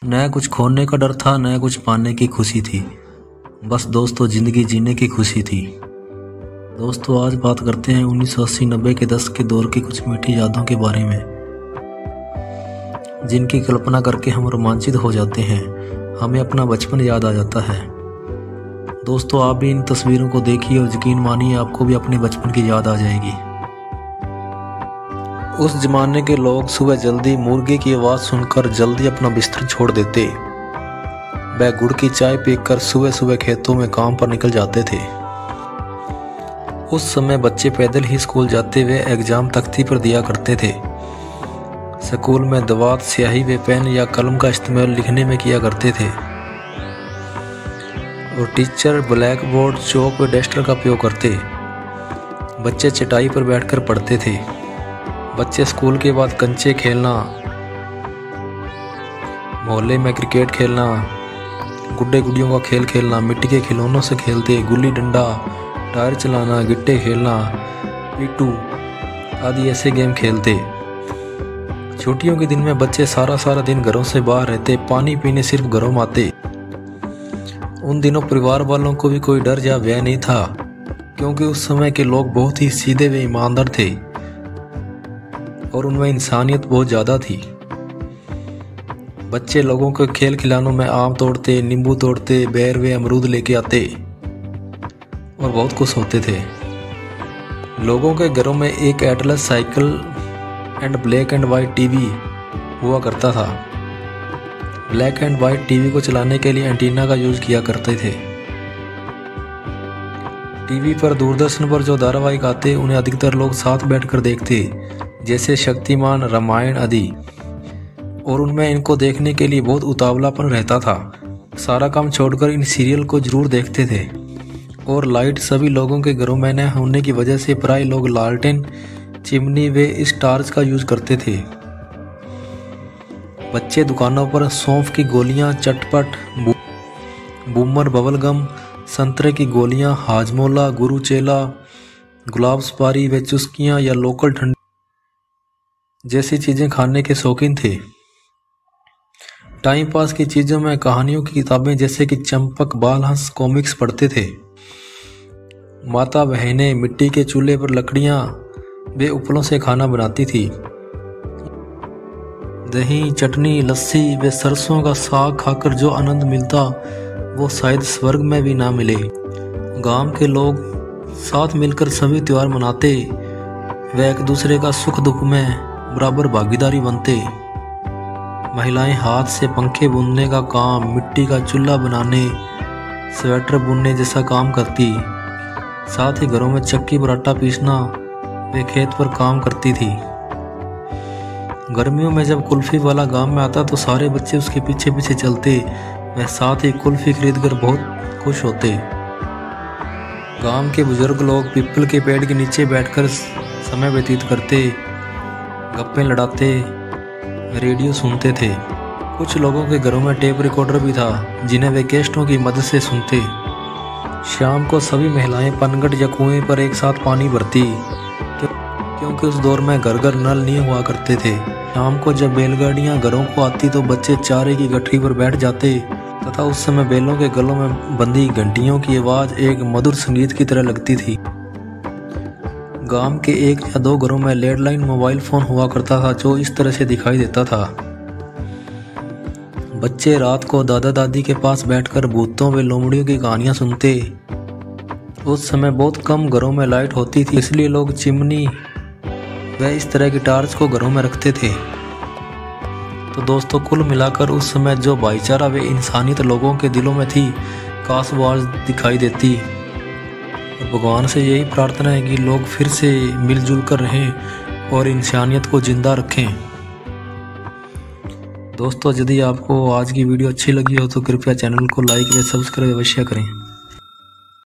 न कुछ खोने का डर था, न कुछ पाने की खुशी थी। बस दोस्तों जिंदगी जीने की खुशी थी। दोस्तों आज बात करते हैं 1980-90 के दशक के दौर की कुछ मीठी यादों के बारे में, जिनकी कल्पना करके हम रोमांचित हो जाते हैं। हमें अपना बचपन याद आ जाता है। दोस्तों आप भी इन तस्वीरों को देखिए और यकीन मानिए आपको भी अपने बचपन की याद आ जाएगी। उस जमाने के लोग सुबह जल्दी मुर्गे की आवाज़ सुनकर जल्दी अपना बिस्तर छोड़ देते। वह गुड़ की चाय पीकर सुबह सुबह खेतों में काम पर निकल जाते थे। उस समय बच्चे पैदल ही स्कूल जाते हुए एग्जाम तख्ती पर दिया करते थे। स्कूल में दवात, स्याही व पेन या कलम का इस्तेमाल लिखने में किया करते थे और टीचर ब्लैक बोर्ड, चौक व डस्टर का उपयोग करते। बच्चे चटाई पर बैठकर पढ़ते थे। बच्चे स्कूल के बाद कंचे खेलना, मोहल्ले में क्रिकेट खेलना, गुड्डे गुड़ियों का खेल खेलना, मिट्टी के खिलौनों से खेलते, गुल्ली डंडा, टायर चलाना, गिट्टे खेलना, पिट्टू आदि ऐसे गेम खेलते। छुट्टियों के दिन में बच्चे सारा दिन घरों से बाहर रहते, पानी पीने सिर्फ घरों में आते। उन दिनों परिवार वालों को भी कोई डर या भय नहीं था, क्योंकि उस समय के लोग बहुत ही सीधे व ईमानदार थे और उनमें इंसानियत बहुत ज़्यादा थी। बच्चे लोगों के खेल खिलौनों में आम तोड़ते, नींबू तोड़ते, बेर व अमरूद लेके आते और बहुत खुश होते थे। लोगों के घरों में एक Atlas cycle and black and white TV हुआ करता था। ब्लैक एंड वाइट टीवी को चलाने के लिए एंटीना का यूज किया करते थे। टीवी पर दूरदर्शन पर जो धारावाहिक आते उन्हें अधिकतर लोग साथ बैठकर देखते, जैसे शक्तिमान, रामायण आदि, और उनमें इनको देखने के लिए बहुत उतावलापन रहता था। सारा काम छोड़कर इन सीरियल को जरूर देखते थे। और लाइट सभी लोगों के घरों में न होने की वजह से प्राय लोग लालटेन, चिमनी व स्टार्च का यूज करते थे। बच्चे दुकानों पर सौंफ की गोलियां, चटपट, बूमर, बबलगम, संतरे की गोलियां, हाजमोला, गुरुचेला, गुलाब सुपारी व चुस्कियां या लोकल ठंडी जैसी चीजें खाने के शौकीन थे। टाइम पास की चीजों में कहानियों की किताबें जैसे कि चंपक, बालहंस, कॉमिक्स पढ़ते थे। माता बहनें मिट्टी के चूल्हे पर लकड़ियां वे उपलों से खाना बनाती थी। दही, चटनी, लस्सी व सरसों का साग खाकर जो आनंद मिलता वो शायद स्वर्ग में भी ना मिले। गांव के लोग साथ मिलकर सभी त्योहार मनाते व एक दूसरे का सुख दुख में बराबर भागीदारी बनते। महिलाएं हाथ से पंखे बुनने का काम, मिट्टी का चूल्हा बनाने, स्वेटर बुनने जैसा काम करती। साथ ही घरों में चक्की पर आटा पीसना वे खेत पर काम करती थी। गर्मियों में जब कुल्फी वाला गांव में आता तो सारे बच्चे उसके पीछे पीछे चलते व साथ ही कुल्फी खरीदकर बहुत खुश होते। गांव के बुजुर्ग लोग पीपल के पेड़ के नीचे बैठकर समय व्यतीत करते, गप्पे लड़ाते, रेडियो सुनते थे। कुछ लोगों के घरों में टेप रिकॉर्डर भी था, जिन्हें वे कैसेटों की मदद से सुनते। शाम को सभी महिलाएं पनघट या कुएं पर एक साथ पानी भरती, क्योंकि उस दौर में घर घर नल नहीं हुआ करते थे। शाम को जब बैलगाड़ियां घरों को आती तो बच्चे चारे की गठरी पर बैठ जाते तथा उस समय बैलों के गलों में बंधी घंटियों की आवाज एक मधुर संगीत की तरह लगती थी। गांव के 1 या 2 घरों में लैंडलाइन मोबाइल फोन हुआ करता था, जो इस तरह से दिखाई देता था। बच्चे रात को दादा दादी के पास बैठकर भूतों व लोमड़ियों की कहानियां सुनते। उस समय बहुत कम घरों में लाइट होती थी, इसलिए लोग चिमनी व इस तरह की टार्च को घरों में रखते थे। तो दोस्तों कुल मिलाकर उस समय जो भाईचारा व इंसानियत लोगों के दिलों में थी, काश वो आज दिखाई देती। और भगवान से यही प्रार्थना है कि लोग फिर से मिलजुल कर रहें और इंसानियत को जिंदा रखें। दोस्तों यदि आपको आज की वीडियो अच्छी लगी हो तो कृपया चैनल को लाइक व सब्सक्राइब अवश्य करें।